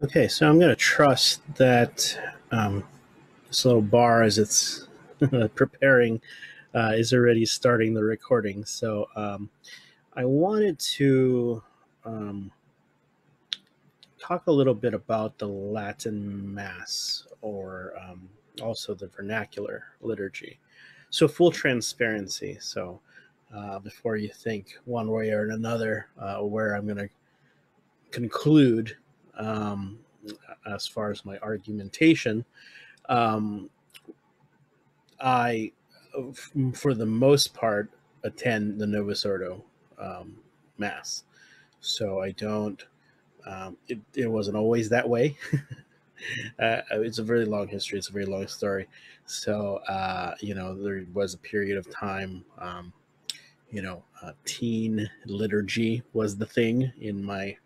Okay, so I'm going to trust that this little bar, as it's preparing, is already starting the recording. So I wanted to um, talk a little bit about the Latin Mass, or also the vernacular liturgy. So, full transparency. So, before you think one way or another, where I'm going to conclude um, as far as my argumentation, um, I, for the most part, attend the Novus Ordo Mass. So I don't. It wasn't always that way. It's a very long history. It's a very long story. So there was a period of time. Teen liturgy was the thing in my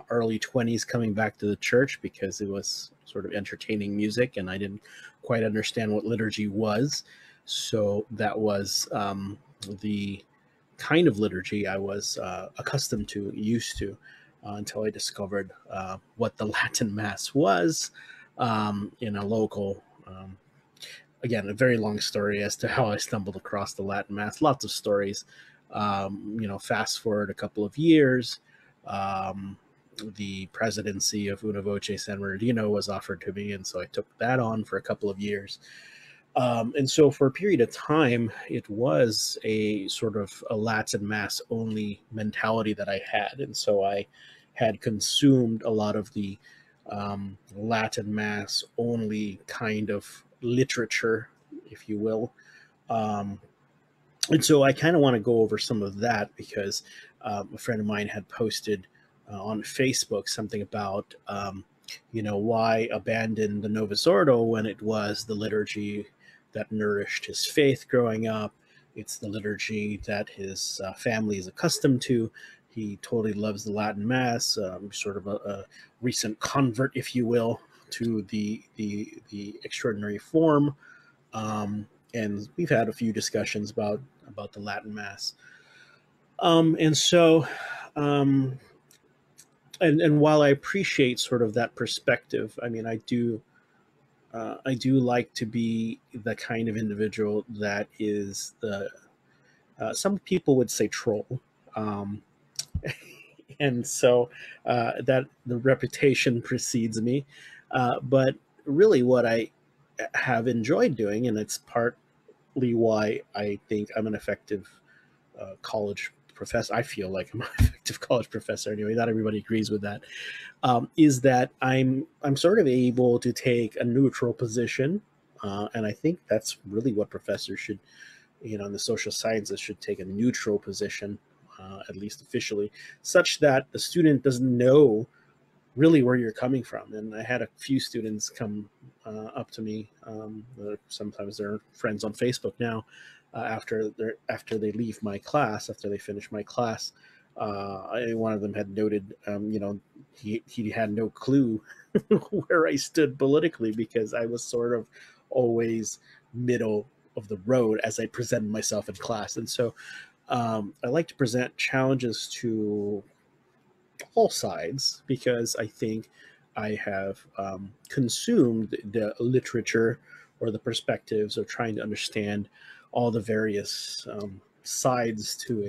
early 20s, coming back to the church because it was sort of entertaining music and I didn't quite understand what liturgy was. So that was the kind of liturgy I was accustomed to, used to, until I discovered what the Latin Mass was in a local. Again, a very long story as to how I stumbled across the Latin Mass. Lots of stories. Fast forward a couple of years. Um, the presidency of Una Voce San Bernardino was offered to me, and so I took that on for a couple of years. And so for a period of time, it was a sort of a Latin Mass only mentality that I had. And so I had consumed a lot of the Latin Mass only kind of literature, if you will. Um, and so I kind of want to go over some of that because a friend of mine had posted on Facebook something about, why abandon the Novus Ordo when it was the liturgy that nourished his faith growing up. It's the liturgy that his family is accustomed to. He totally loves the Latin Mass, sort of a recent convert, if you will, to the extraordinary form. And we've had a few discussions about the Latin Mass. And so, um, and while I appreciate sort of that perspective, I mean, I do like to be the kind of individual that is the some people would say troll, um, and so that the reputation precedes me. But really, what I have enjoyed doing, and it's partly why I think I'm an effective college professor. I feel like I'm an effective college professor anyway. Not everybody agrees with that. Is that I'm sort of able to take a neutral position, and I think that's really what professors should, in the social sciences, should take a neutral position, at least officially, such that the student doesn't know really where you're coming from. And I had a few students come up to me. Sometimes they're friends on Facebook now. After they leave my class, after they finish my class, one of them had noted, he had no clue where I stood politically because I was sort of always middle of the road as I presented myself in class. And so I like to present challenges to all sides because I think I have consumed the literature or the perspectives of trying to understand all the various sides to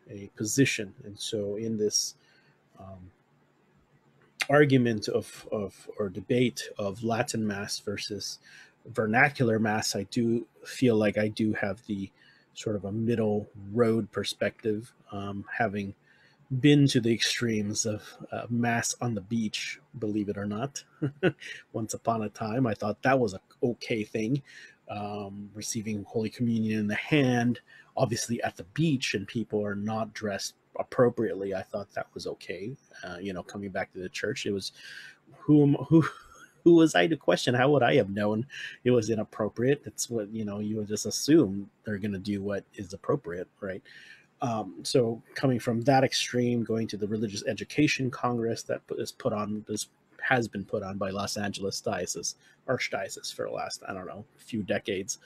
a position. And so, in this um, argument of or debate of Latin Mass versus vernacular Mass, I do feel like I do have the sort of a middle road perspective, having been to the extremes of Mass on the beach, believe it or not. Once upon a time, I thought that was a okay thing. Receiving Holy Communion in the hand, obviously at the beach, and people are not dressed appropriately. I thought that was okay. Coming back to the church, it was who who was I to question? How would I have known it was inappropriate? It's what you would just assume they're going to do what is appropriate, right? So coming from that extreme, going to the Religious Education Congress that has been put on by Los Angeles Diocese, Archdiocese, for the last, I don't know, few decades.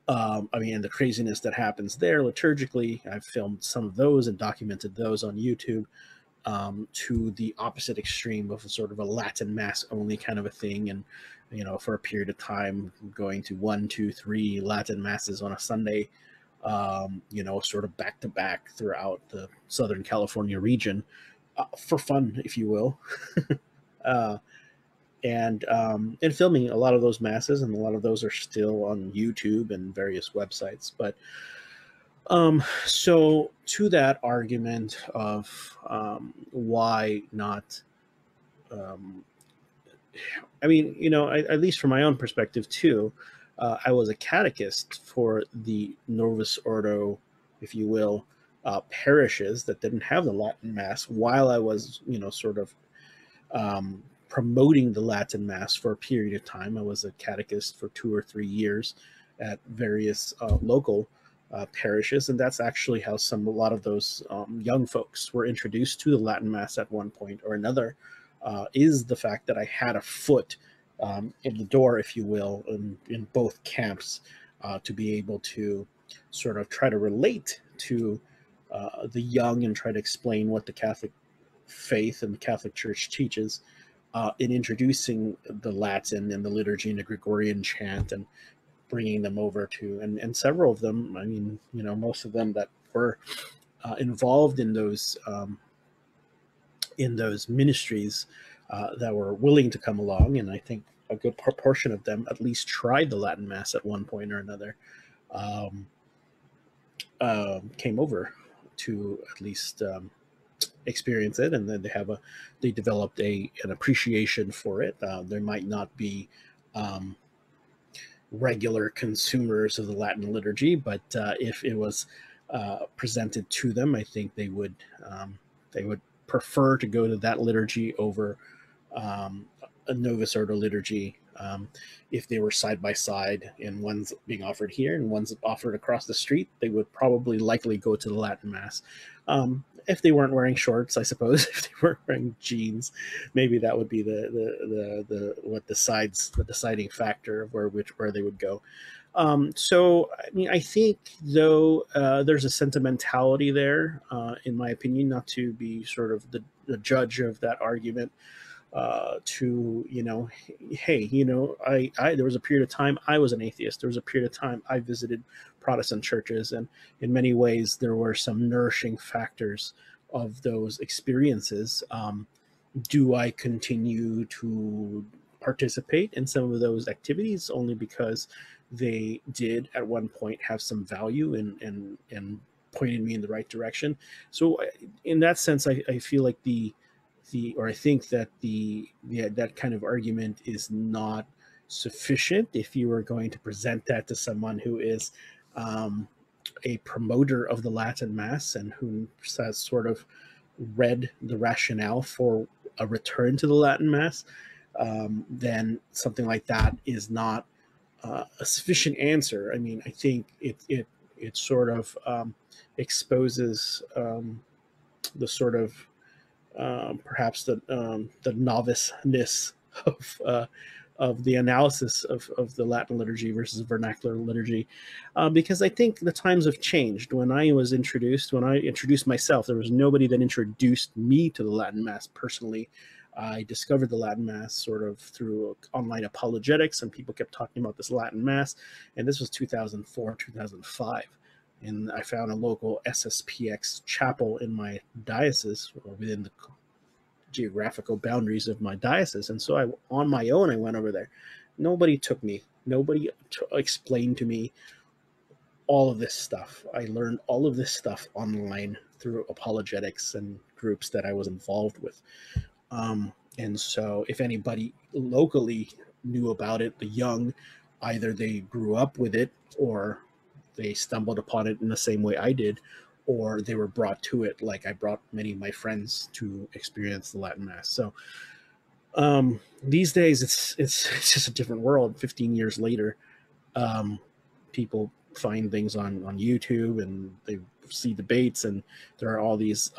And the craziness that happens there liturgically, I've filmed some of those and documented those on YouTube. to the opposite extreme of sort of a Latin mass only kind of a thing, and for a period of time going to 1, 2, 3 Latin masses on a Sunday, sort of back to back throughout the Southern California region, for fun, if you will. uh, and filming a lot of those masses, and a lot of those are still on YouTube and various websites. But so to that argument of why not, um, I mean, at least from my own perspective too, I was a catechist for the Novus Ordo, if you will, parishes that didn't have the Latin Mass, while I was, sort of promoting the Latin Mass for a period of time. I was a catechist for 2 or 3 years at various local parishes, and that's actually how a lot of those young folks were introduced to the Latin Mass at one point or another. Is the fact that I had a foot in the door, if you will, in both camps, to be able to sort of try to relate to the young and try to explain what the Catholic faith and the Catholic Church teaches, in introducing the Latin and the liturgy and the Gregorian chant, and bringing them over to, and several of them, I mean, most of them that were involved in those ministries, that were willing to come along, and I think a good proportion of them at least tried the Latin Mass at one point or another, um, came over to at least experience it, and then they developed an appreciation for it. There might not be um, regular consumers of the Latin liturgy, but if it was presented to them, I think they would prefer to go to that liturgy over a Novus Ordo liturgy. If they were side by side, and one's being offered here and one's offered across the street, they would probably likely go to the Latin Mass. If they weren't wearing shorts, I suppose, if they weren't wearing jeans, maybe that would be the deciding factor of where they would go. So, I mean, I think, though, there's a sentimentality there, in my opinion, not to be sort of the judge of that argument, to, hey, I there was a period of time I was an atheist. There was a period of time I visited Protestant churches, and in many ways there were some nourishing factors of those experiences. Do I continue to participate in some of those activities only because they did at one point have some value and pointed me in the right direction? So in that sense, I feel like or I think that that kind of argument is not sufficient if you were going to present that to someone who is a promoter of the Latin Mass, and who has sort of read the rationale for a return to the Latin Mass. Then something like that is not a sufficient answer. I mean, I think it sort of exposes the sort of perhaps the noviceness of the analysis of the Latin liturgy versus vernacular liturgy, because I think the times have changed. When I introduced myself, there was nobody that introduced me to the Latin Mass personally. I discovered the Latin Mass sort of through online apologetics, and people kept talking about this Latin Mass, and this was 2004, 2005. And I found a local SSPX chapel in my diocese, or within the geographical boundaries of my diocese. And so on my own, I went over there. Nobody took me. Nobody explained to me all of this stuff. I learned all of this stuff online through apologetics and groups that I was involved with. And so if anybody locally knew about it, the young, either they grew up with it, or they stumbled upon it in the same way I did, or they were brought to it, like I brought many of my friends to experience the Latin Mass. So these days, it's just a different world. 15 years later, people find things on YouTube, and they see debates, and there are all these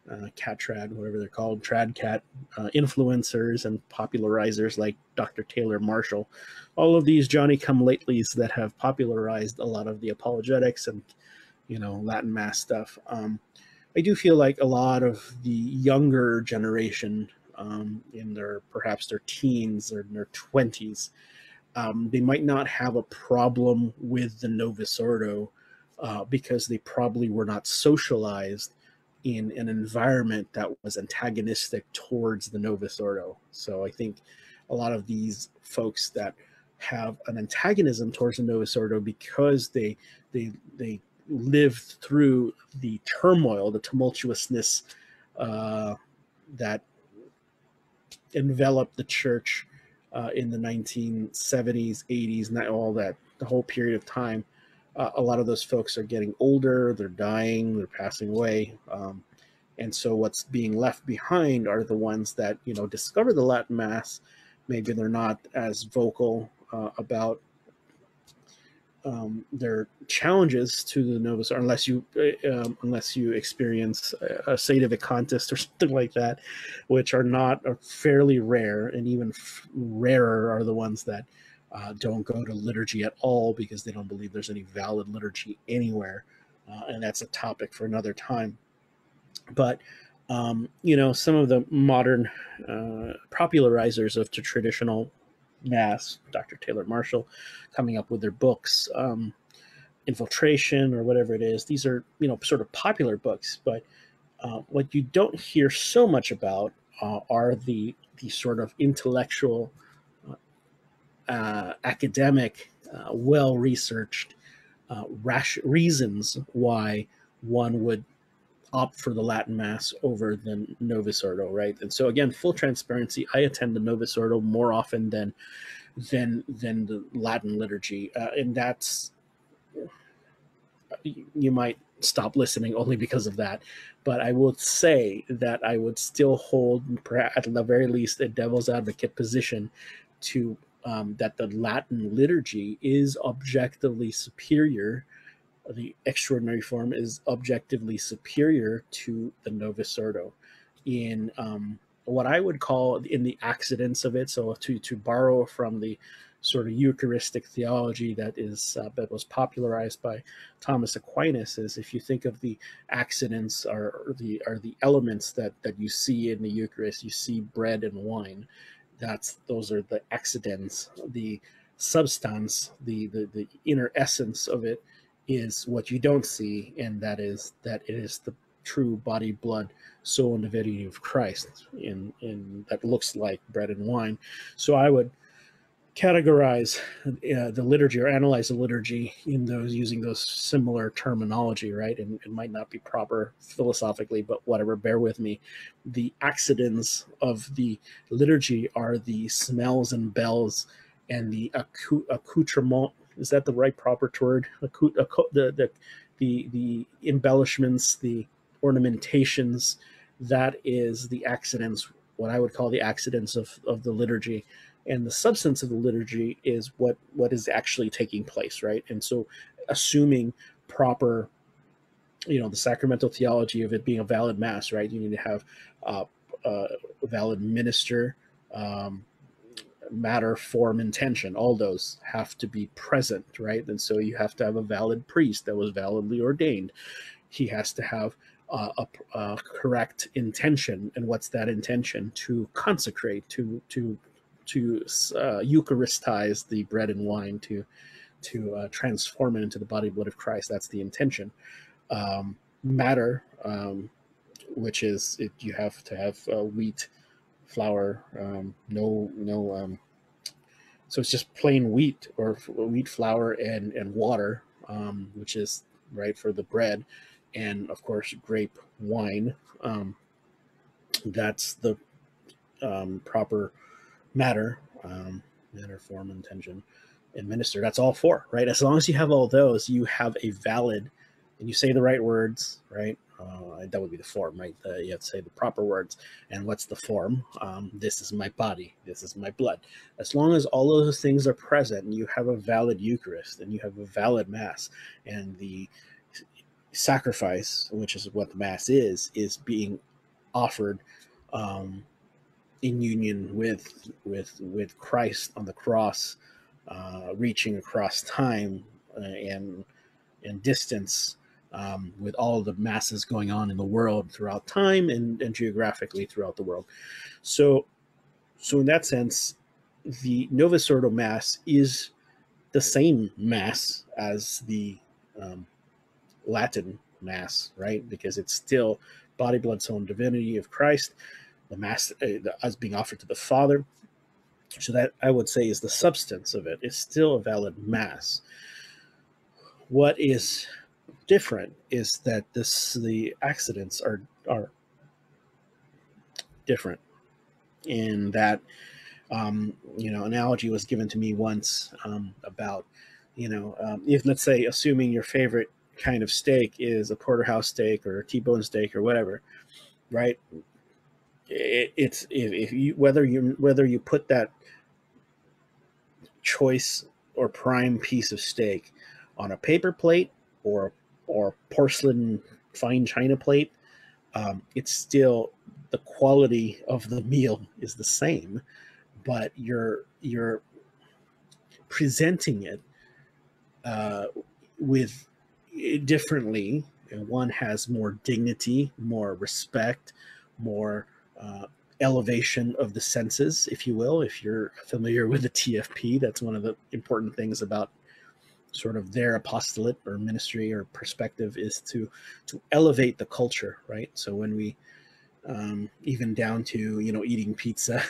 whatever they're called, trad cat influencers and popularizers like Dr. Taylor Marshall, all of these Johnny come latelys that have popularized a lot of the apologetics and Latin Mass stuff. I do feel like a lot of the younger generation, in their perhaps their teens or their 20s, they might not have a problem with the Novus Ordo, because they probably were not socialized in an environment that was antagonistic towards the Novus Ordo. So I think a lot of these folks that have an antagonism towards the Novus Ordo because they lived through the turmoil, the tumultuousness, uh, that enveloped the church in the 1970s, 80s, and all that, the whole period of time. A lot of those folks are getting older, they're dying, they're passing away. And so what's being left behind are the ones that, discover the Latin Mass. Maybe they're not as vocal about their challenges to the Novus, or unless you experience a Sede contest or something like that, which are fairly rare, and even rarer are the ones that don't go to liturgy at all because they don't believe there's any valid liturgy anywhere, and that's a topic for another time. But some of the modern popularizers of the traditional Mass, Dr. Taylor Marshall, coming up with their books, Infiltration or whatever it is. These are, sort of popular books, but what you don't hear so much about are the sort of intellectual, academic, well researched reasons why one would opt for the Latin Mass over the Novus Ordo, right? And so again, full transparency, I attend the Novus Ordo more often than the Latin liturgy, and that's, you might stop listening only because of that. But I will say that I would still hold, at the very least, a devil's advocate position to that the Latin liturgy is objectively superior. The extraordinary form is objectively superior to the Novus Ordo in what I would call in the accidents of it. So to borrow from the sort of Eucharistic theology that was popularized by Thomas Aquinas, is if you think of the accidents are the elements that you see in the Eucharist. You see bread and wine. Those are the accidents. The substance, the inner essence of it, is what you don't see, and that it is the true body, blood, soul, and divinity of Christ, in that looks like bread and wine. So I would categorize the liturgy, or analyze the liturgy in those, using those similar terminology, right? And it might not be proper philosophically, but whatever, bear with me. The accidents of the liturgy are the smells and bells and the accoutrement. Is that the right proper word? The embellishments, the ornamentations. That is the accidents, what I would call the accidents of the liturgy. And the substance of the liturgy is what is actually taking place, right? And so, assuming proper, the sacramental theology of it being a valid Mass, right? You need to have a valid minister, matter, form, intention. All those have to be present, right? And so you have to have a valid priest that was validly ordained. He has to have a correct intention. And what's that intention? To consecrate, to Eucharistize the bread and wine, to transform it into the body and blood of Christ. That's the intention. Matter, which is you have to have wheat, flour, so it's just plain wheat, or wheat flour and water, which is right for the bread, and of course grape wine. That's the proper matter, form, intention, and minister. That's all four, right? As long as you have all those, you have a valid, and you say the right words, right? That would be the form, right? You have to say the proper words. And what's the form? This is my body. This is my blood. As long as all of those things are present, and you have a valid Eucharist, and you have a valid Mass, and the sacrifice, which is what the Mass is being offered in union with Christ on the cross, reaching across time and distance, with all the masses going on in the world throughout time and geographically throughout the world. So, so in that sense, the Novus Ordo Mass is the same Mass as the um, Latin Mass, right? Because it's still body, blood, soul, and divinity of Christ, the Mass as being offered to the Father. So that I would say is the substance of it. It's still a valid Mass. What is different is that the accidents are different in that analogy was given to me once about if, let's say, assuming your favorite kind of steak is a porterhouse steak or a T-bone steak or whatever, right? It's if you whether you put that choice or prime piece of steak on a paper plate or porcelain fine china plate, it's still the quality of the meal is the same, but you're presenting it uh, with differently. And one has more dignity, more respect, more uh, elevation of the senses, if you will. If you're familiar with the TFP, that's one of the important things about sort of their apostolate or ministry or perspective is to elevate the culture, right? So when we even down to eating pizza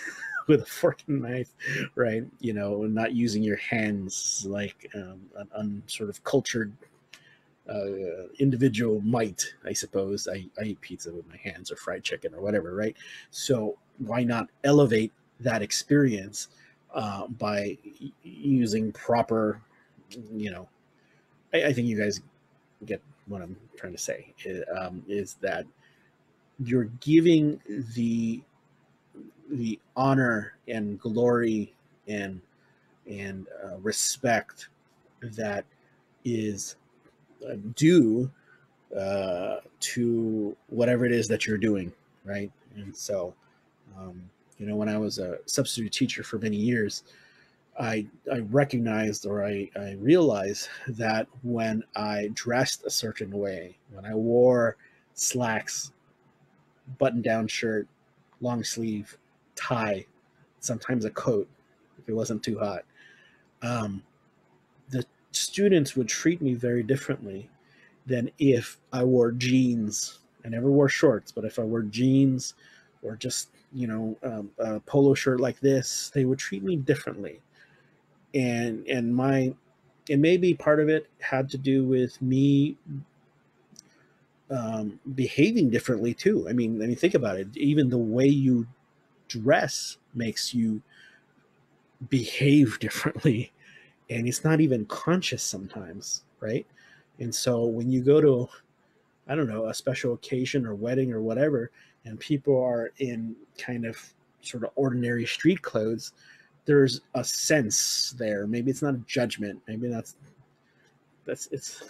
with a fork and knife, right? Not using your hands like an sort of cultured individual might, I suppose. I eat pizza with my hands or fried chicken or whatever, right? So why not elevate that experience by using proper, you know, I think you guys get what I'm trying to say, is that you're giving the honor and glory and respect that is due to whatever it is that you're doing, right? And so, when I was a substitute teacher for many years, I recognized or I realized that when I dressed a certain way, when I wore slacks, button down shirt, long sleeve, tie, sometimes a coat if it wasn't too hot, um, the students would treat me very differently than if I wore jeans. I never wore shorts, but if I wore jeans or just a polo shirt like this, they would treat me differently. And maybe part of it had to do with me behaving differently too. I mean, think about it. Even the way you dress makes you behave differently, and it's not even conscious sometimes, right? And so when you go to, I don't know, a special occasion or wedding or whatever, and people are in kind of sort of ordinary street clothes, there's a sense there. Maybe it's not a judgment. Maybe that's it's.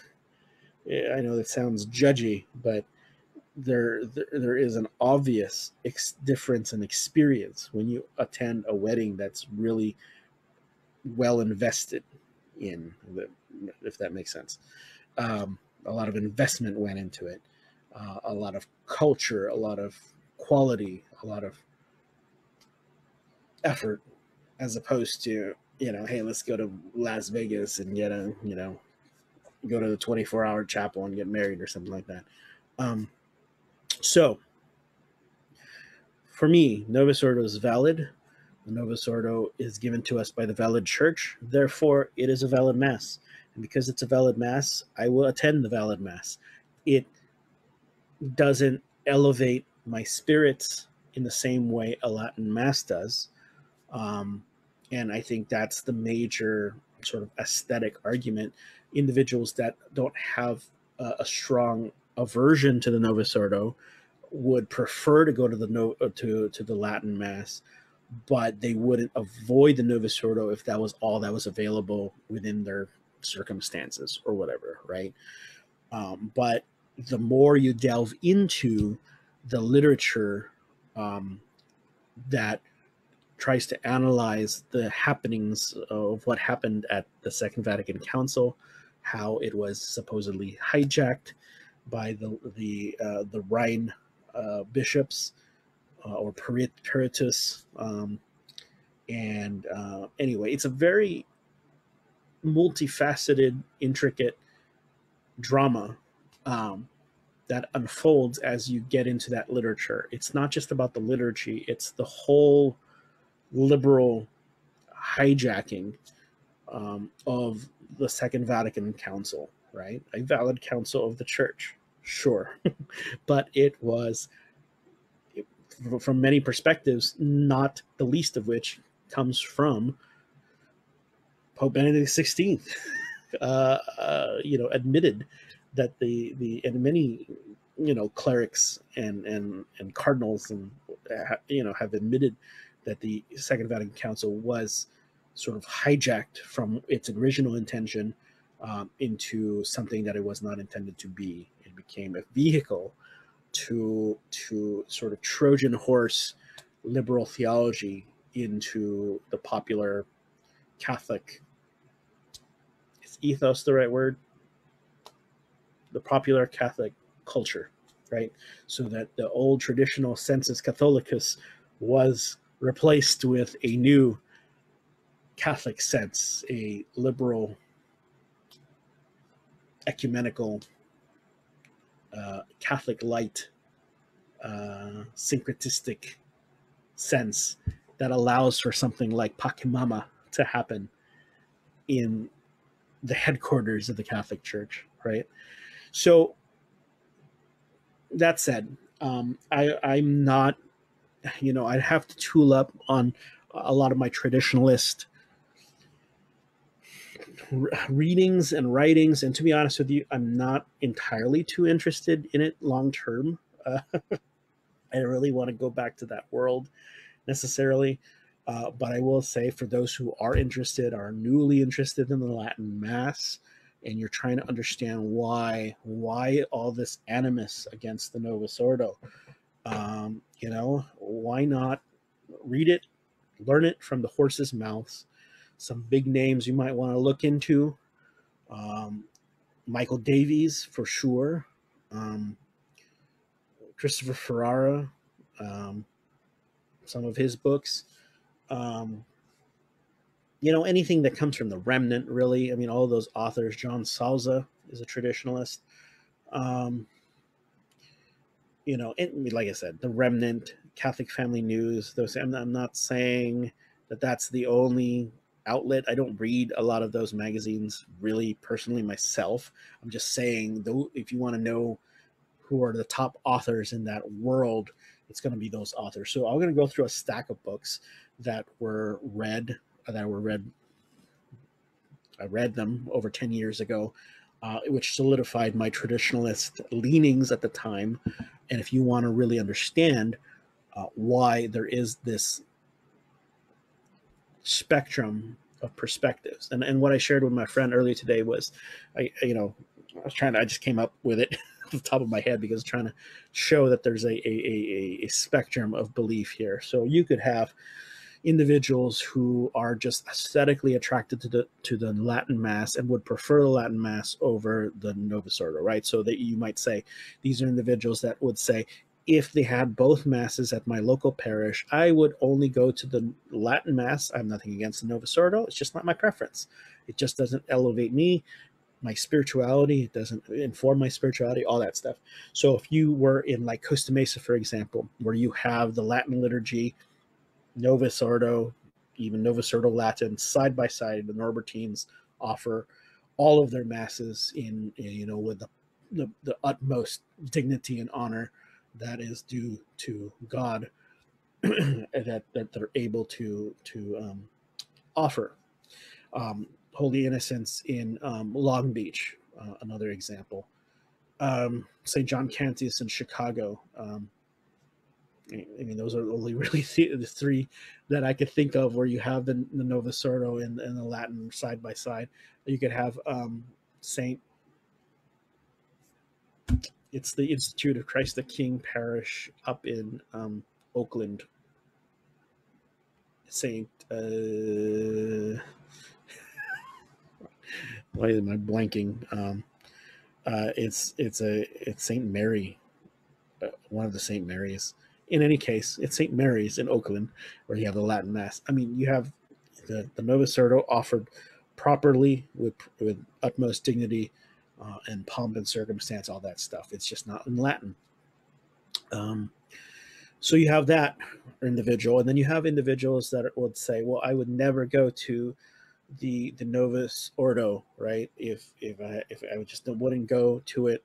I know that sounds judgy, but there is an obvious difference in experience when you attend a wedding that's really well invested in, if that makes sense. A lot of investment went into it, a lot of culture, a lot of quality, a lot of effort, as opposed to, hey, let's go to Las Vegas and go to the 24-hour chapel and get married or something like that. So for me, Novus Ordo is valid. The Novus Ordo is given to us by the valid church. Therefore, it is a valid mass. And because it's a valid mass, I will attend the valid mass. It doesn't elevate my spirits in the same way a Latin mass does. Um, and I think that's the major sort of aesthetic argument. Individuals that don't have a strong aversion to the Novus Ordo would prefer to go to to the Latin Mass, but they wouldn't avoid the Novus Ordo if that was all that was available within their circumstances or whatever, right? But the more you delve into the literature um, that tries to analyze the happenings of what happened at the Second Vatican Council, how it was supposedly hijacked, by the Rhine bishops or peritus. And anyway, it's a very multifaceted, intricate drama um, that unfolds as you get into that literature. It's not just about the liturgy; it's the whole liberal hijacking of the Second Vatican Council, right? A valid council of the church, sure, but it was, from many perspectives, not the least of which comes from Pope Benedict XVI. Admitted that and many clerics and cardinals and have admitted that the Second Vatican Council was sort of hijacked from its original intention into something that it was not intended to be. It became a vehicle to sort of Trojan horse liberal theology into the popular Catholic, is ethos the right word? The popular Catholic culture, right? So that the old traditional sensus Catholicus was replaced with a new Catholic sense, a liberal, ecumenical, Catholic light, syncretistic sense that allows for something like Pachamama to happen in the headquarters of the Catholic Church, right? So that said, I'm not, I'd have to tool up on a lot of my traditionalist readings and writings. And to be honest with you, I'm not entirely too interested in it long term. I don't really want to go back to that world necessarily. But I will say, for those who are interested, are newly interested in the Latin Mass, and you're trying to understand why all this animus against the Novus Ordo, why not read it, learn it from the horse's mouths. Some big names you might want to look into. Michael Davies, for sure. Christopher Ferrara, some of his books. Anything that comes from the remnant, really. I mean, all those authors. John Salza is a traditionalist. And like I said, the remnant, Catholic Family News. Those. I'm not saying that that's the only outlet. I don't read a lot of those magazines, really, personally, myself. I'm just saying, though, if you want to know who are the top authors in that world, it's going to be those authors. So I'm going to go through a stack of books that were read. I read them over 10 years ago, which solidified my traditionalist leanings at the time. And if you want to really understand why there is this spectrum of perspectives, and what I shared with my friend earlier today was, I just came up with it off the top of my head, because trying to show that there's a spectrum of belief here. So you could have individuals who are just aesthetically attracted to the Latin Mass and would prefer the Latin Mass over the Novus Ordo, right? So that you might say, these are individuals that would say, if they had both masses at my local parish, I would only go to the Latin Mass. I'm nothing against the Novus Ordo. It's just not my preference. It just doesn't elevate me, my spirituality. It doesn't inform my spirituality, all that stuff. So if you were in like Costa Mesa, for example, where you have the Latin liturgy, Novus Ordo, even Novus Ordo Latin, side by side, the Norbertines offer all of their masses in with the utmost dignity and honor that is due to God, that they're able to offer. Holy Innocents in Long Beach, another example. St. John Cantius in Chicago. I mean, those are only really the three that I could think of where you have the Novus Ordo and the Latin side by side. You could have Saint. It's the Institute of Christ the King Parish up in Oakland. Saint. Why am I blanking? It's Saint Mary, one of the Saint Marys. In any case, it's Saint Mary's in Oakland where you have the Latin Mass. I mean, you have the Novus Ordo offered properly with utmost dignity and pomp and circumstance, all that stuff. It's just not in Latin. Um, so you have that individual, and then you have individuals that would say, "Well, I would never go to the Novus Ordo, right? If I just wouldn't go to it,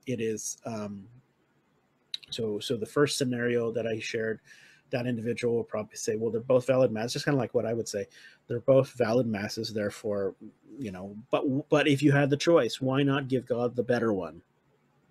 it is so the first scenario that I shared, that individual will probably say, well, they're both valid masses, just kind of like what I would say. They're both valid masses, therefore, but if you had the choice, why not give God the better one?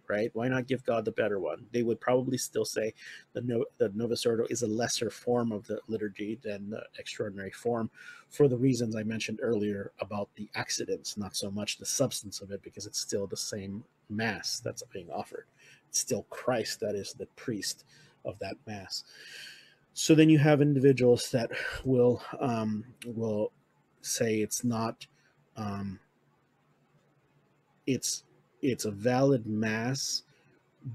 Right? Why not give God the better one? They would probably still say the Novus Ordo is a lesser form of the liturgy than the extraordinary form, for the reasons I mentioned earlier about the accidents, not so much the substance of it, because it's still the same Mass that's being offered. It's still Christ that is the priest of that Mass. So then you have individuals that will say it's not it's a valid Mass,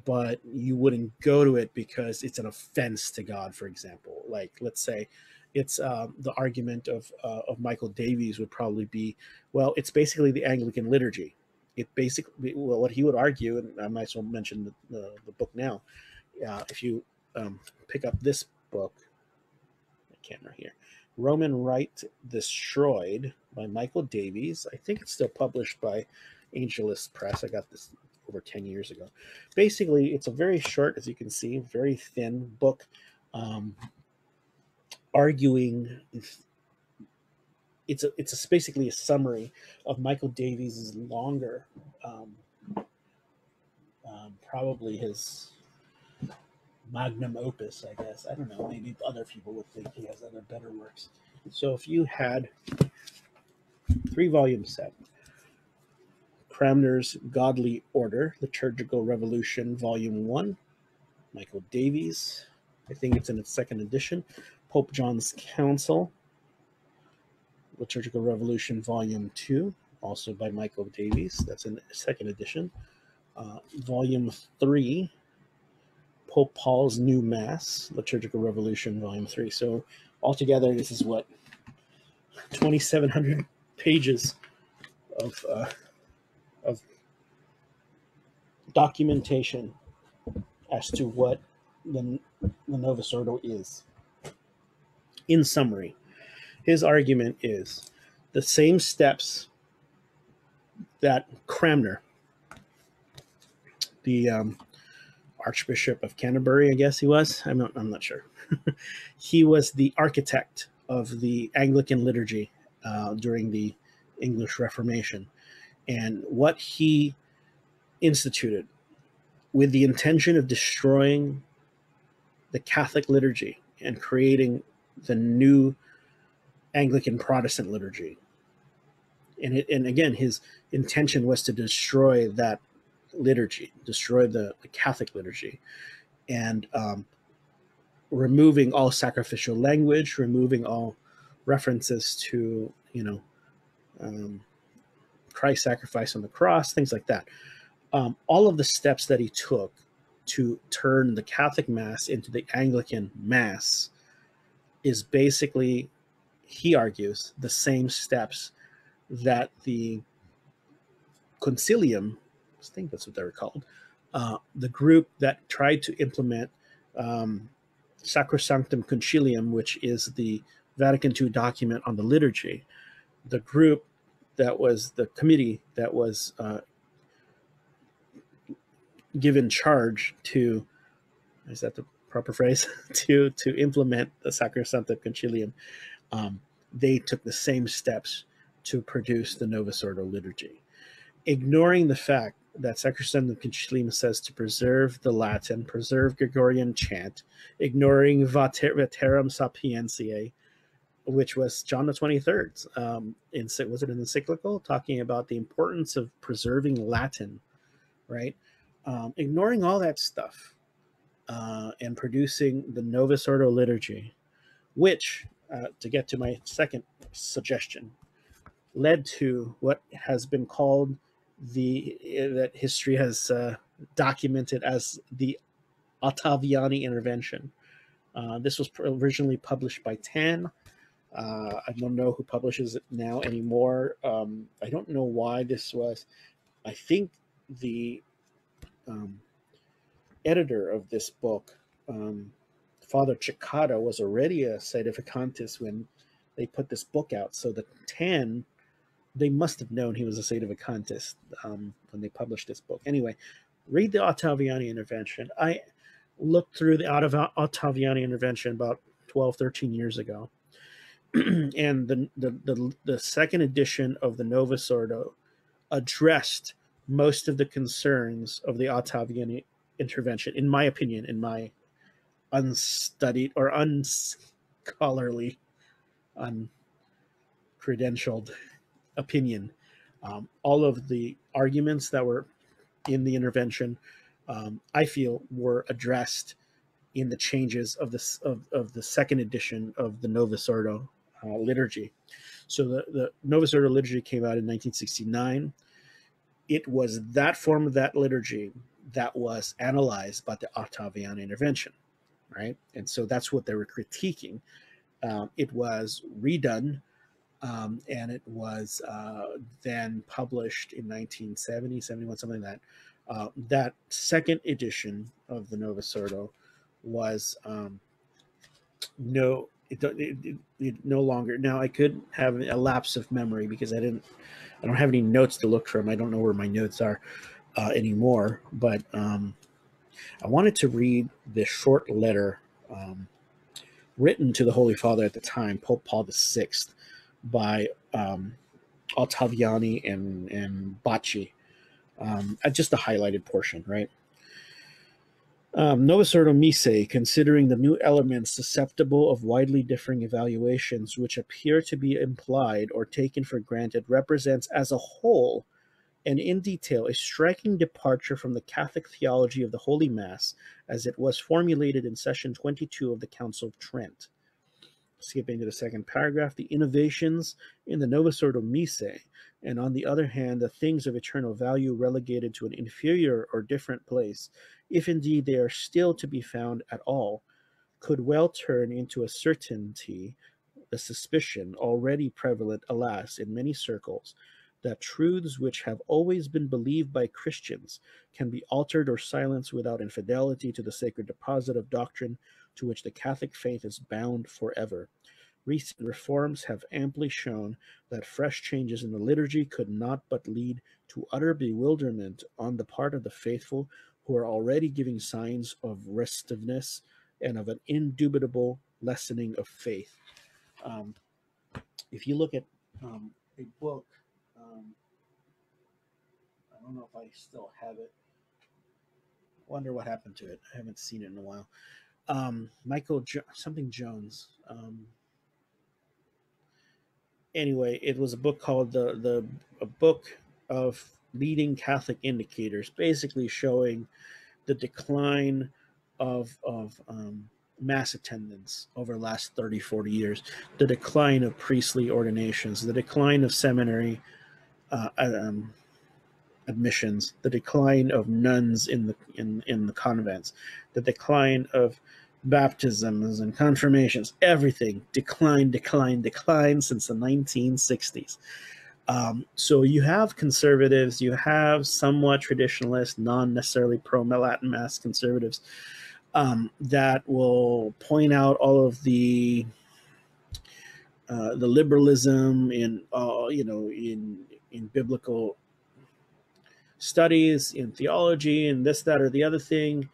but you wouldn't go to it because it's an offense to God, for example. Like, let's say it's the argument of Michael Davies would probably be, well, it's basically the Anglican liturgy. It basically, well, what he would argue, and I might as well mention the book now. If you pick up this book, my camera here, Roman Rite Destroyed by Michael Davies. I think it's still published by Angelus Press. I got this over 10 years ago. Basically, it's a very short, as you can see, very thin book arguing. It's basically a summary of Michael Davies' longer, probably his magnum opus, I guess. I don't know. Maybe other people would think he has other better works. So if you had 3-volume set, Cranmer's Godly Order, Liturgical Revolution, Volume 1, Michael Davies. I think it's in its second edition. Pope John's Council, Liturgical Revolution, Volume 2, also by Michael Davies. That's in the second edition. Volume 3, Pope Paul's New Mass, Liturgical Revolution, Volume 3. So altogether, this is what, 2,700 pages of documentation as to what the Novus Ordo is. In summary, his argument is the same steps that Cranmer, the Archbishop of Canterbury, I guess he was. I'm not sure. He was the architect of the Anglican liturgy during the English Reformation, and what he instituted with the intention of destroying the Catholic liturgy and creating the new Anglican Protestant liturgy. And again, his intention was to destroy that liturgy, destroy the Catholic liturgy, and removing all sacrificial language, removing all references to, Christ's sacrifice on the cross, things like that. All of the steps that he took to turn the Catholic Mass into the Anglican Mass is basically, he argues, the same steps that the Concilium, I think that's what they were called, the group that tried to implement Sacrosanctum Concilium, which is the Vatican II document on the liturgy, the group that was the committee that was given charge to, is that the proper phrase, to implement the Sacrosanctum Concilium, they took the same steps to produce the Novus Ordo liturgy, ignoring the fact that Sacrosanctum Concilium says to preserve the Latin, preserve Gregorian chant, ignoring Veterum Sapientiae, which was John the 23rd's, was it an encyclical talking about the importance of preserving Latin, right? Ignoring all that stuff and producing the Novus Ordo liturgy, which, to get to my second suggestion, led to what has been called that history has documented as the Ottaviani intervention. This was originally published by Tan. I don't know who publishes it now anymore. I don't know why this was. I think the um, editor of this book, Father Cicada, was already a sedevacantist when they put this book out. So the Tan, they must have known he was a sedevacantist when they published this book. Anyway, read the Ottaviani intervention. I looked through the Ottaviani intervention about 12, 13 years ago. And the second edition of the Novus Ordo addressed most of the concerns of the Ottaviani intervention, in my opinion, in my unstudied or unscholarly, uncredentialed opinion. All of the arguments that were in the intervention, I feel, were addressed in the changes of the second edition of the Novus Ordo liturgy. So the Novus Ordo liturgy came out in 1969. It was that form of that liturgy that was analyzed by the Ottaviani intervention, right? And so that's what they were critiquing. It was redone, and it was then published in 1970, 71, something like that. That second edition of the Novus Ordo was it no longer. Now I could have a lapse of memory because I don't have any notes to look from. I don't know where my notes are anymore. But I wanted to read this short letter written to the Holy Father at the time, Pope Paul VI, by Ottaviani and Bacci. Just a highlighted portion, right? Novus Ordo Missae, considering the new elements susceptible of widely differing evaluations which appear to be implied or taken for granted, represents as a whole and in detail a striking departure from the Catholic theology of the Holy Mass as it was formulated in session 22 of the Council of Trent. Skipping to the second paragraph, the innovations in the Novus Ordo Missae, and on the other hand, the things of eternal value relegated to an inferior or different place, if indeed they are still to be found at all, could well turn into a certainty the suspicion, already prevalent, alas, in many circles, that truths which have always been believed by Christians can be altered or silenced without infidelity to the sacred deposit of doctrine to which the Catholic faith is bound forever. Recent reforms have amply shown that fresh changes in the liturgy could not but lead to utter bewilderment on the part of the faithful who are already giving signs of restiveness and of an indubitable lessening of faith. If you look at a book, I don't know if I still have it. Wonder what happened to it. I haven't seen it in a while. Michael something Jones. Anyway, it was a book called the a book of leading Catholic indicators, basically showing the decline of mass attendance over the last 30, 40 years, the decline of priestly ordinations, the decline of seminary admissions, the decline of nuns in the convents, the decline of baptisms and confirmations, everything decline since the 1960s. So you have conservatives, you have somewhat traditionalist, non necessarily pro Latin Mass conservatives that will point out all of the liberalism in in biblical studies, in theology, and this, that, or the other thing,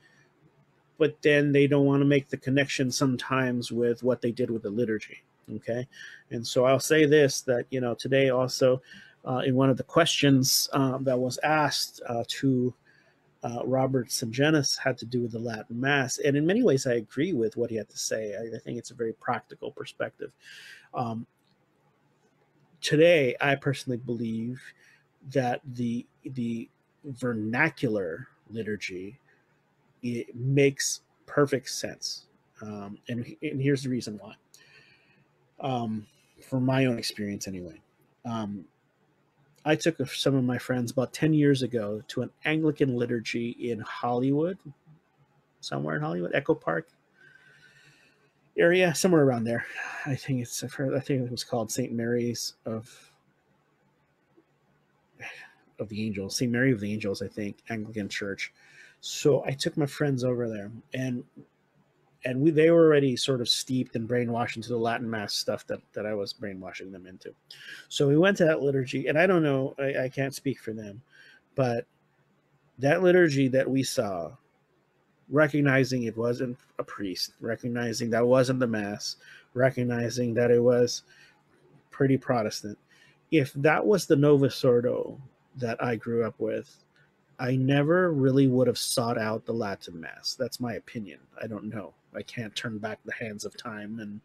but then they don't want to make the connection sometimes with what they did with the liturgy. Okay, and so I'll say this, that today also in one of the questions that was asked to Robert Sungenis had to do with the Latin Mass, and in many ways I agree with what he had to say. I think it's a very practical perspective. Today, I personally believe that the vernacular liturgy, it makes perfect sense, and here's the reason why. From my own experience, anyway, I took some of my friends about 10 years ago to an Anglican liturgy in Hollywood, somewhere in Hollywood, Echo Park area, somewhere around there. I think I think it was called St. Mary's of the Angels, St. Mary of the Angels, I think, Anglican Church. So I took my friends over there, and they were already sort of steeped and brainwashed into the Latin Mass stuff that I was brainwashing them into. So we went to that liturgy, and I don't know, I can't speak for them, but that liturgy that we saw, recognizing it wasn't a priest, recognizing that wasn't the Mass, recognizing that it was pretty Protestant. If that was the Novus Ordo that I grew up with, I never really would have sought out the Latin Mass. That's my opinion. I don't know. I can't turn back the hands of time and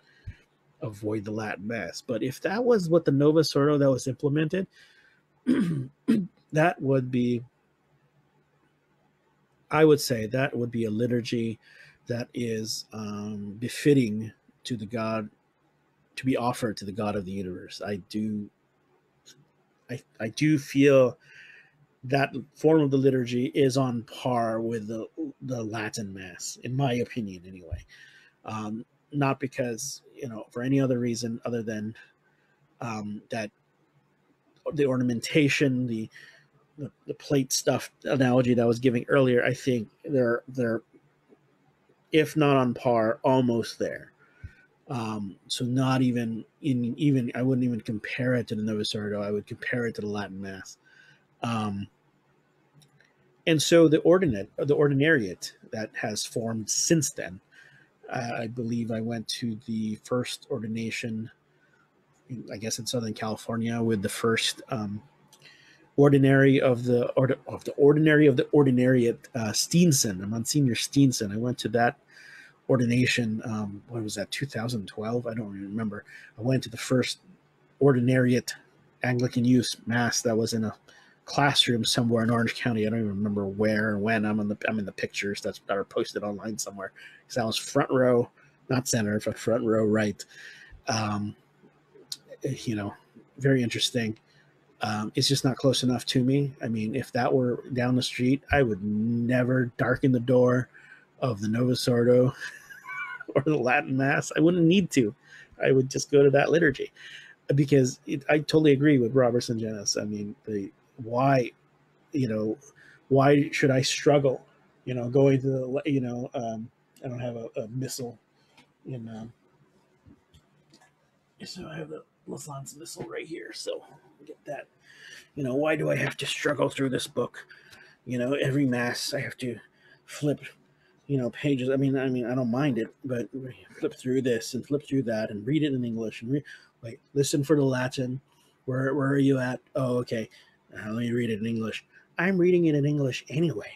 avoid the Latin Mass. But if that was what the Novus Ordo that was implemented, that would be, I would say, that would be a liturgy that is befitting to the God, to be offered to the God of the universe. I do feel that form of the liturgy is on par with the Latin Mass, in my opinion, anyway. Not because, for any other reason other than that the ornamentation, the plate stuff analogy that I was giving earlier, I think they're if not on par, almost there. So not even I wouldn't even compare it to the Novus Ordo. I would compare it to the Latin Mass. Um, and so the ordinariate that has formed since then. I believe I went to the first ordination, I guess in Southern California, with the first ordinary of the ordinary of the ordinariate, Steenson, Monsignor Steenson. I went to that ordination. What was that? 2012? I don't even remember. I went to the first ordinariate Anglican youth mass that was in a classroom somewhere in Orange County. I don't even remember where or when. I'm in the pictures that are posted online somewhere. Because I was front row, not center, but front row right. Um, Very interesting. It's just not close enough to me. I mean, if that were down the street, I would never darken the door of the Novus Ordo or the Latin Mass. I wouldn't need to. I would just go to that liturgy because I totally agree with Robertson Jennings. I mean, why, why should I struggle, going to the, I don't have a missile in, so I have the Lassance missile right here. So get that. Why do I have to struggle through this book? Every mass I have to flip, pages. I mean, I don't mind it, but flip through this and flip through that and read it in English and wait, listen for the Latin. Where are you at? Oh, okay. Let me read it in English. I'm reading it in English anyway.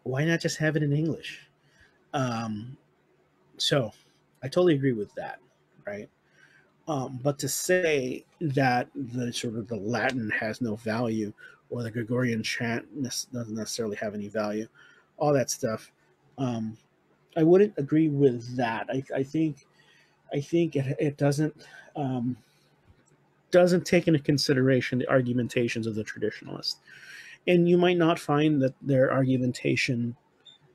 Why not just have it in English? So I totally agree with that, right? But to say that the sort of the Latin has no value or the Gregorian chant doesn't necessarily have any value, all that stuff, I wouldn't agree with that. I think it doesn't take into consideration the argumentations of the traditionalists, and you might not find that their argumentation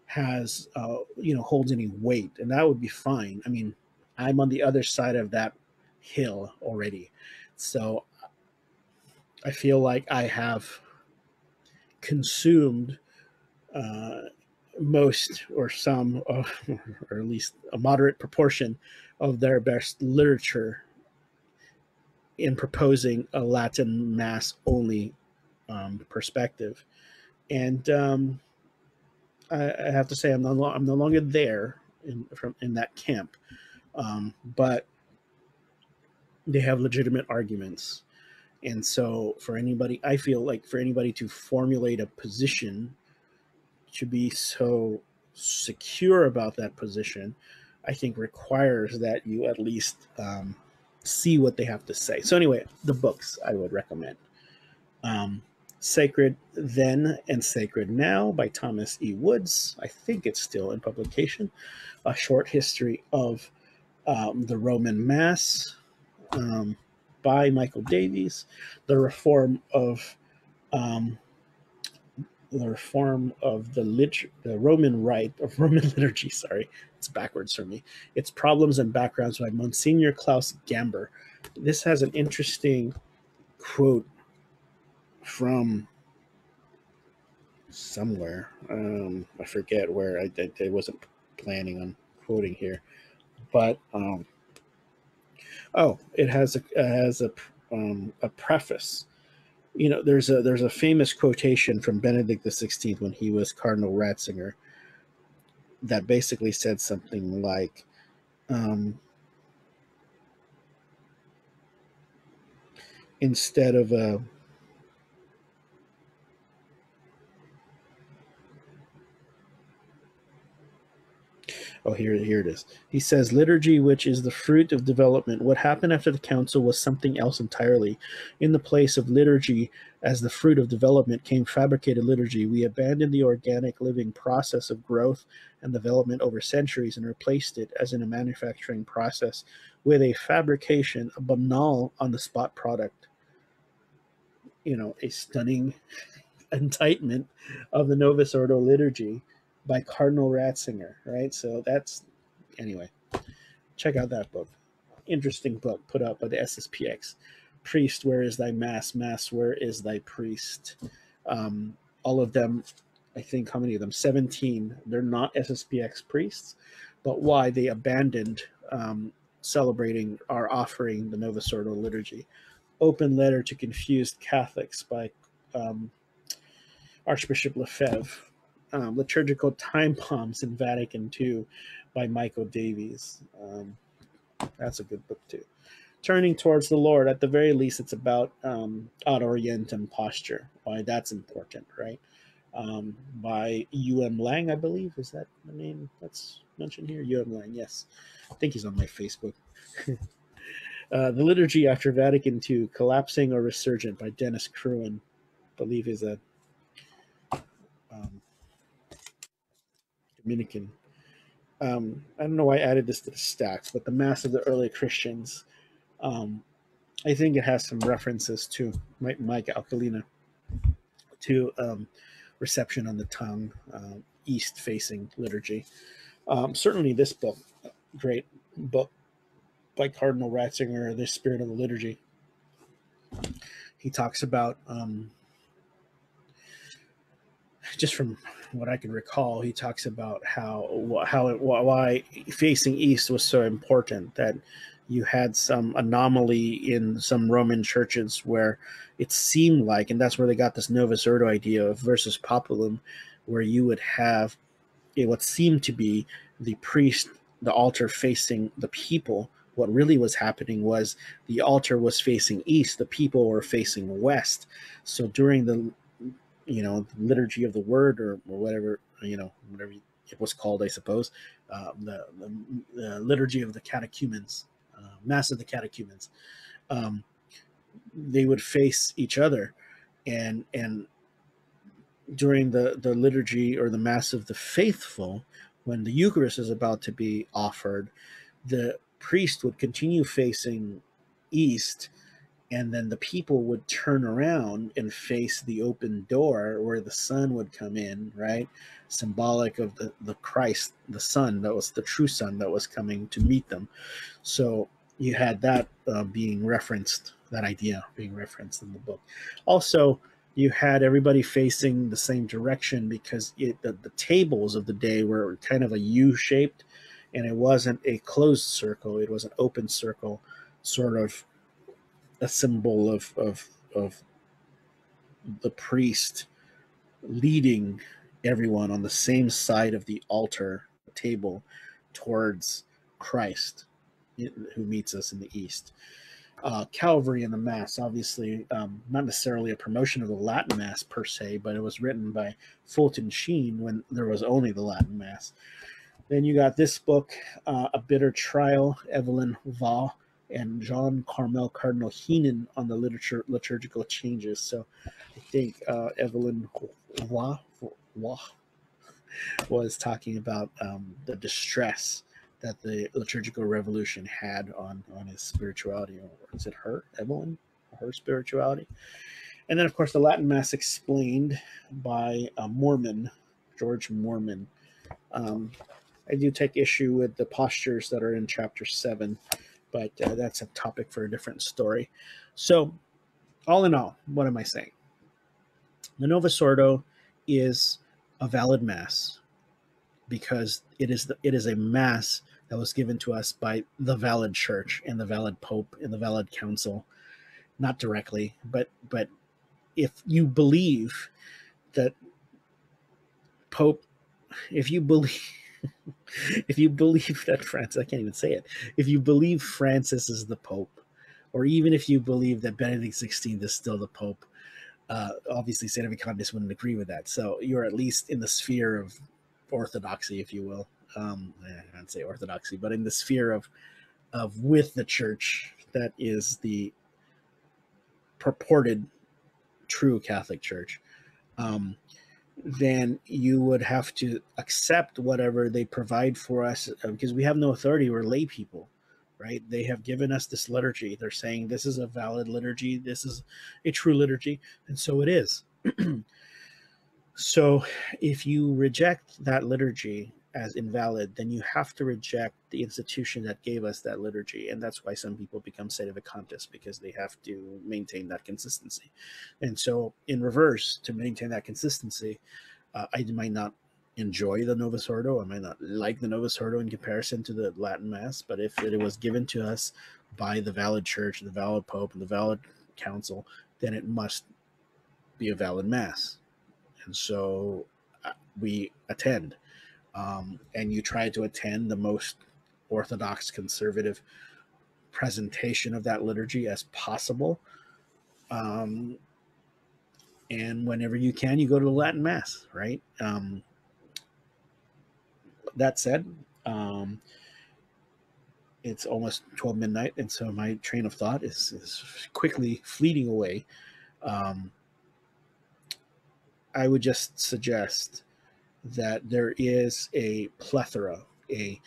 has holds any weight, and that would be fine. I mean, I'm on the other side of that hill already, so I feel like I have consumed most or some or at least a moderate proportion of their best literature in proposing a Latin Mass only perspective. And I have to say I'm no longer there in that camp, but they have legitimate arguments. And so for anybody, I feel like for anybody to formulate a position, to be so secure about that position, I think requires that you at least see what they have to say. So anyway, the books I would recommend. Um, Sacred Then and Sacred Now by Thomas E. Woods. I think it's still in publication. A short history of the Roman Mass. by Michael Davies, the reform of um, the Roman Rite of Roman liturgy. Sorry, it's backwards for me. Its problems and backgrounds by Monsignor Klaus Gamber. This has an interesting quote from somewhere. I forget where. I wasn't planning on quoting here, but it has a preface. There's a famous quotation from Benedict XVI when he was Cardinal Ratzinger that basically said something like, instead of a Oh, here it is. He says, liturgy, which is the fruit of development. What happened after the council was something else entirely. In the place of liturgy as the fruit of development came fabricated liturgy. We abandoned the organic living process of growth and development over centuries and replaced it, as in a manufacturing process, with a fabrication, a banal on-the-spot product. A stunning indictment of the Novus Ordo liturgy by Cardinal Ratzinger, right? So anyway, check out that book. Interesting book put out by the SSPX. Priest, where is thy mass? Mass, where is thy priest? All of them, I think, how many of them? 17. They're not SSPX priests, but why they abandoned celebrating or offering the Novus Ordo liturgy. Open Letter to Confused Catholics by Archbishop Lefebvre. Liturgical Time Bombs in Vatican II by Michael Davies. That's a good book too. Turning towards the Lord, at the very least, it's about ad orientem posture. Why that's important, right? By U.M. Lang, I believe. Is that the name that's mentioned here? U.M. Lang, yes. I think he's on my Facebook. The Liturgy After Vatican II, Collapsing or Resurgent by Dennis Cruin. I believe is a Dominican. I don't know why I added this to the stacks, but the Mass of the Early Christians. I think it has some references to Mike Alcalina, to reception on the tongue, east-facing liturgy. Certainly, this book, great book by Cardinal Ratzinger, The Spirit of the Liturgy. He talks about, just from what I can recall, he talks about why facing east was so important, that you had some anomaly in some Roman churches where it seemed like, and that's where they got this Novus Ordo idea of versus populum, where you would have what seemed to be the priest, the altar facing the people. What really was happening was the altar was facing east, the people were facing west. So during the liturgy of the word, or whatever it was called, I suppose, the liturgy of the catechumens, mass of the catechumens, they would face each other, and during the liturgy or the mass of the faithful, when the Eucharist is about to be offered, the priest would continue facing east, and then the people would turn around and face the open door where the sun would come in, right? Symbolic of the Christ, the Son, that was the true Son that was coming to meet them. So you had that being referenced, that idea being referenced in the book. Also, you had everybody facing the same direction, because the tables of the day were kind of a U-shaped, and it wasn't a closed circle, it was an open circle, sort of a symbol of the priest leading everyone on the same side of the altar table towards Christ, who meets us in the east. Calvary and the Mass, obviously, not necessarily a promotion of the Latin Mass per se, but it was written by Fulton Sheen when there was only the Latin Mass. Then you got this book, A Bitter Trial, Evelyn Waugh and John Carmel Cardinal Heenan on the liturgical changes. So I think Evelyn Waugh was talking about the distress that the liturgical revolution had on his spirituality, or is it her, Evelyn, her spirituality? And then, of course, the Latin Mass explained by a Mormon, George Mormon. Um, I do take issue with the postures that are in chapter 7, but that's a topic for a different story. So, all in all, what am I saying? The Novus Ordo is a valid Mass because it is a Mass that was given to us by the valid Church and the valid Pope and the valid Council, not directly, but if you believe that Pope, if you believe if you believe that Francis, I can't even say it, if you believe Francis is the Pope, or even if you believe that Benedict XVI is still the Pope, obviously Sedevacantist wouldn't agree with that. So you're at least in the sphere of orthodoxy, if you will. I can't say orthodoxy, but in the sphere of with the Church that is the purported true Catholic Church. Then you would have to accept whatever they provide for us, because we have no authority. We're lay people, right? They have given us this liturgy. They're saying this is a valid liturgy. This is a true liturgy. And so it is. So if you reject that liturgy as invalid, then you have to reject the institution that gave us that liturgy. And that's why some people become sedevacantists, because they have to maintain that consistency. And so in reverse, to maintain that consistency, I might not enjoy the Novus Ordo. I might not like the Novus Ordo in comparison to the Latin Mass, but if it was given to us by the valid Church, the valid Pope, and the valid Council, then it must be a valid Mass. And so we attend. And you try to attend the most orthodox, conservative presentation of that liturgy as possible. And whenever you can, you go to the Latin Mass, right? That said, it's almost 12 midnight, and so my train of thought is quickly fleeting away. I would just suggest that there is a plethora, a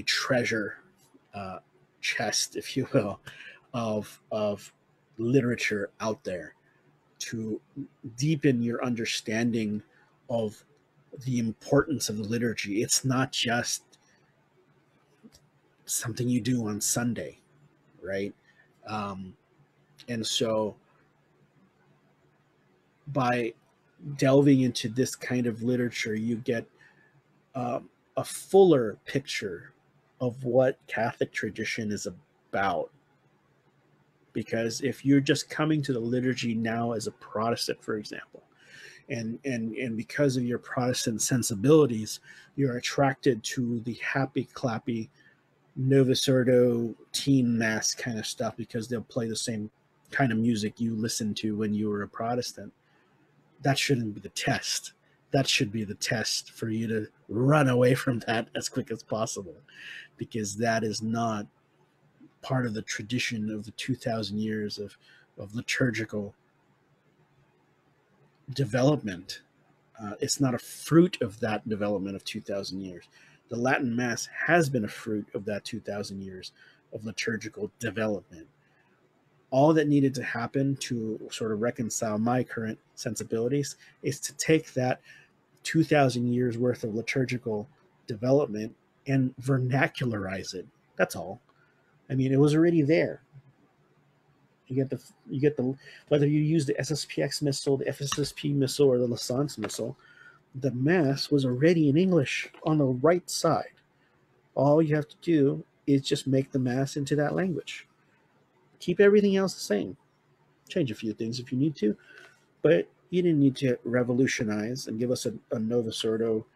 treasure chest, if you will, of literature out there to deepen your understanding of the importance of the liturgy. It's not just something you do on Sunday, right? And so by delving into this kind of literature, you get a fuller picture of what Catholic tradition is about. Because if you're just coming to the liturgy now as a Protestant, for example, and because of your Protestant sensibilities, you're attracted to the happy clappy Novus Ordo teen mass kind of stuff because they'll play the same kind of music you listened to when you were a Protestant. That shouldn't be the test. That should be the test for you to run away from that as quick as possible, because that is not part of the tradition of the 2,000 years of liturgical development. It's not a fruit of that development of 2,000 years. The Latin Mass has been a fruit of that 2,000 years of liturgical development. All that needed to happen to sort of reconcile my current sensibilities is to take that 2,000 years worth of liturgical development and vernacularize it. That's all. I mean, it was already there. You get the whether you use the SSPX missal, the FSSP missal, or the Licence missal, the Mass was already in English on the right side. All you have to do is just make the Mass into that language. Keep everything else the same. Change a few things if you need to, but you didn't need to revolutionize and give us a Novus Ordo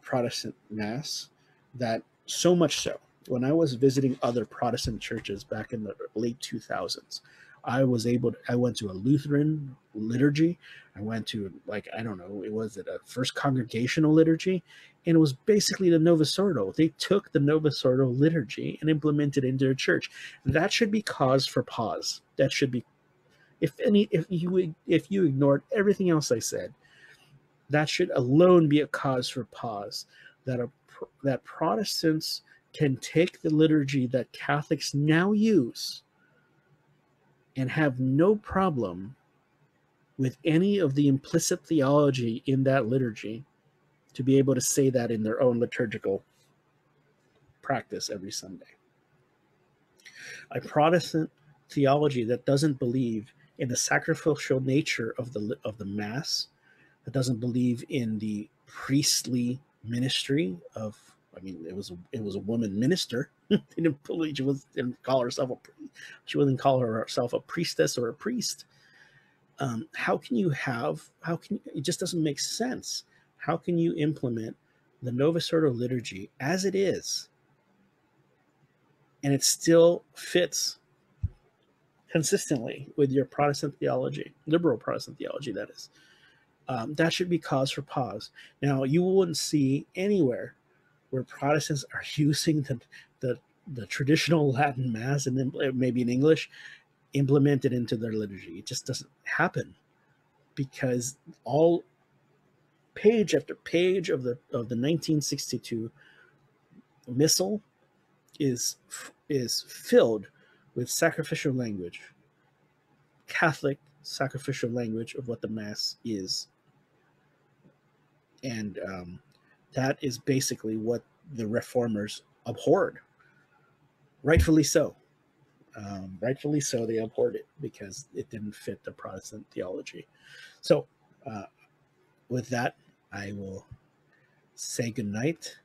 Protestant Mass. That so much so, when I was visiting other Protestant churches back in the late 2000s, I went to a Lutheran liturgy. I went to, like, I don't know, it was a First Congregational liturgy, and it was basically the Novus Ordo. They took the Novus Ordo liturgy and implemented it into their church. That should be cause for pause. That should be, if you ignored everything else I said, that should alone be a cause for pause. That Protestants can take the liturgy that Catholics now use and have no problem with any of the implicit theology in that liturgy to be able to say that in their own liturgical practice every Sunday. A Protestant theology that doesn't believe in the sacrificial nature of the Mass, that doesn't believe in the priestly ministry of, I mean, it was a woman minister. Didn't call herself she wouldn't call herself a priestess or a priest. How can it just doesn't make sense. How can you implement the Novus Ordo liturgy as it is, and it still fits consistently with your Protestant theology, liberal Protestant theology, that is? That should be cause for pause. Now, you wouldn't see anywhere where Protestants are using the traditional Latin Mass and then maybe in English implemented into their liturgy. It just doesn't happen, because all page after page of the 1962 missal is filled with sacrificial language, Catholic sacrificial language of what the Mass is, and that is basically what the Reformers abhorred. Rightfully so. Rightfully so, they abhorred it because it didn't fit the Protestant theology. So, with that, I will say goodnight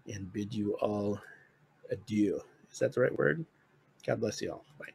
and bid you all adieu. Is that the right word? God bless you all. Bye.